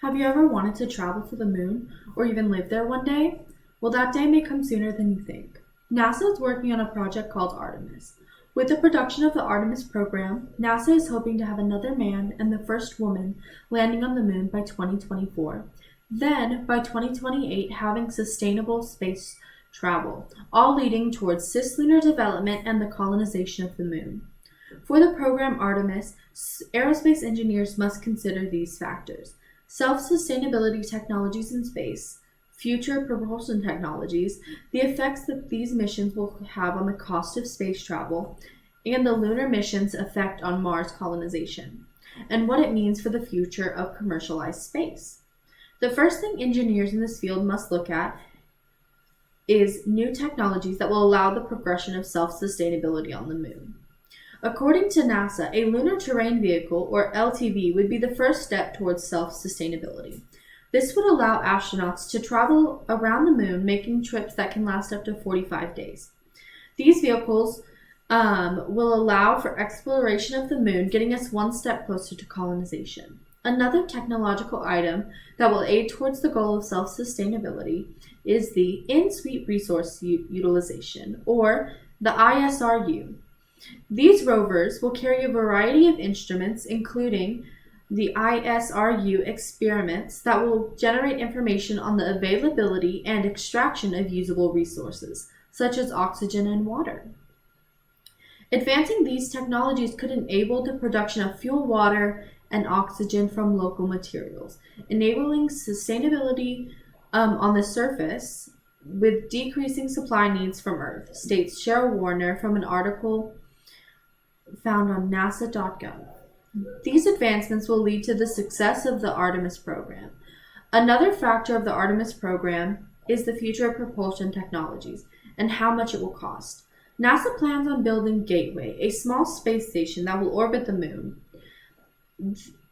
Have you ever wanted to travel to the moon or even live there one day? Well, that day may come sooner than you think. NASA is working on a project called Artemis. With the production of the Artemis program, NASA is hoping to have another man and the first woman landing on the moon by 2024. Then, by 2028, having sustainable space travel, all leading towards cislunar development and the colonization of the moon. For the program Artemis, aerospace engineers must consider these factors: self-sustainability technologies in space, future propulsion technologies, the effects that these missions will have on the cost of space travel, and the lunar mission's effect on Mars colonization, and what it means for the future of commercialized space. The first thing engineers in this field must look at is new technologies that will allow the progression of self-sustainability on the moon. According to NASA, a Lunar Terrain Vehicle, or LTV, would be the first step towards self-sustainability. This would allow astronauts to travel around the moon, making trips that can last up to 45 days. These vehicles will allow for exploration of the moon, getting us one step closer to colonization. Another technological item that will aid towards the goal of self-sustainability is the in-suite resource utilization, or the ISRU. These rovers will carry a variety of instruments, including the ISRU experiments that will generate information on the availability and extraction of usable resources, such as oxygen and water. Advancing these technologies could enable the production of fuel, water, and oxygen from local materials, enabling sustainability on the surface with decreasing supply needs from Earth, states Cheryl Warner from an article found on nasa.gov. These advancements will lead to the success of the Artemis program. Another factor of the Artemis program is the future of propulsion technologies and how much it will cost. NASA plans on building Gateway, a small space station that will orbit the moon.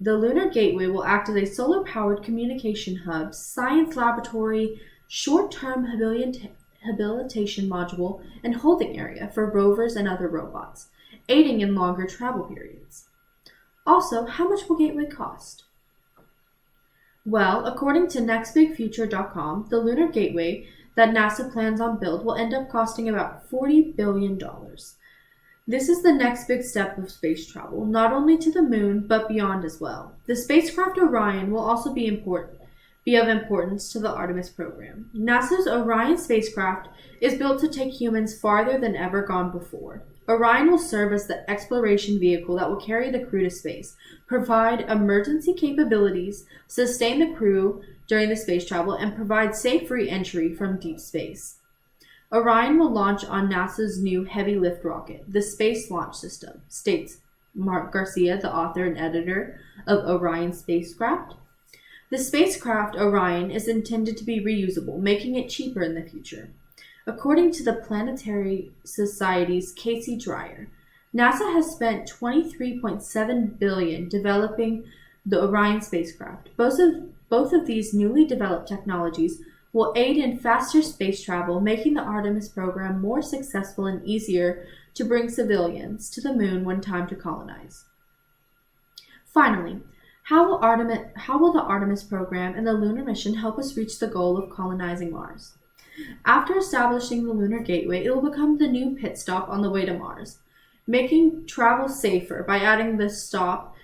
The Lunar Gateway will act as a solar-powered communication hub, science laboratory, short-term habilitation module, and holding area for rovers and other robots, aiding in longer travel periods. Also, how much will Gateway cost? Well, according to nextbigfuture.com, the Lunar Gateway that NASA plans on build will end up costing about $40 billion. This is the next big step of space travel, not only to the moon, but beyond as well. The spacecraft Orion will also be of importance to the Artemis program. NASA's Orion spacecraft is built to take humans farther than ever gone before. Orion will serve as the exploration vehicle that will carry the crew to space, provide emergency capabilities, sustain the crew during the space travel, and provide safe re-entry from deep space. Orion will launch on NASA's new heavy lift rocket, the Space Launch System, states Mark Garcia, the author and editor of Orion spacecraft. The spacecraft Orion is intended to be reusable, making it cheaper in the future. According to the Planetary Society's Casey Dreyer, NASA has spent $23.7 billion developing the Orion spacecraft. Both of these newly developed technologies will aid in faster space travel, making the Artemis program more successful and easier to bring civilians to the moon when time to colonize. Finally, how will the Artemis program and the lunar mission help us reach the goal of colonizing Mars? After establishing the Lunar Gateway, it will become the new pit stop on the way to Mars, making travel safer by adding the stop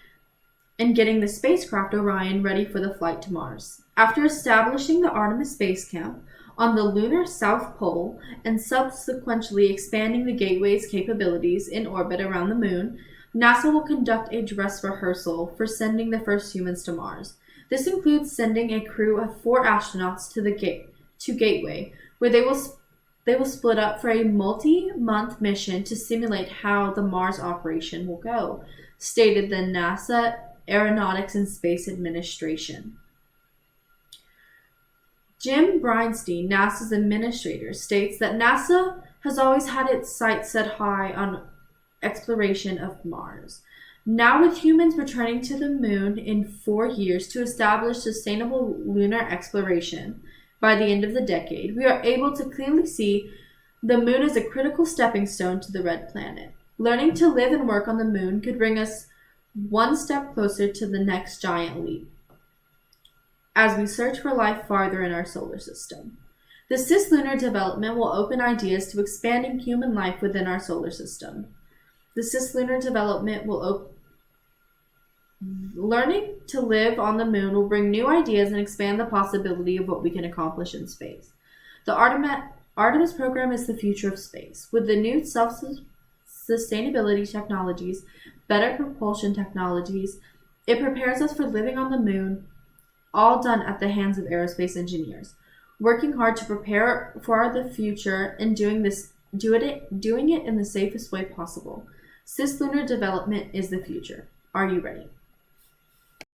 and getting the spacecraft Orion ready for the flight to Mars. After establishing the Artemis Base Camp on the lunar South Pole and subsequently expanding the Gateway's capabilities in orbit around the moon, NASA will conduct a dress rehearsal for sending the first humans to Mars. This includes sending a crew of 4 astronauts to Gateway, where they will split up for a multi-month mission to simulate how the Mars operation will go, stated the NASA Aeronautics and Space Administration. Jim Bridenstine, NASA's administrator, states that NASA has always had its sights set high on exploration of Mars. Now, with humans returning to the moon in 4 years to establish sustainable lunar exploration by the end of the decade, we are able to clearly see the moon as a critical stepping stone to the red planet. Learning to live and work on the moon could bring us one step closer to the next giant leap. as we search for life farther in our solar system. The cislunar development will open ideas to expanding human life within our solar system. The cislunar development will learning to live on the moon will bring new ideas and expand the possibility of what we can accomplish in space. The Artemis program is the future of space. With the new self-sustainability technologies, better propulsion technologies, it prepares us for living on the moon, all done at the hands of aerospace engineers, working hard to prepare for the future and doing it in the safest way possible. Cislunar development is the future. Are you ready?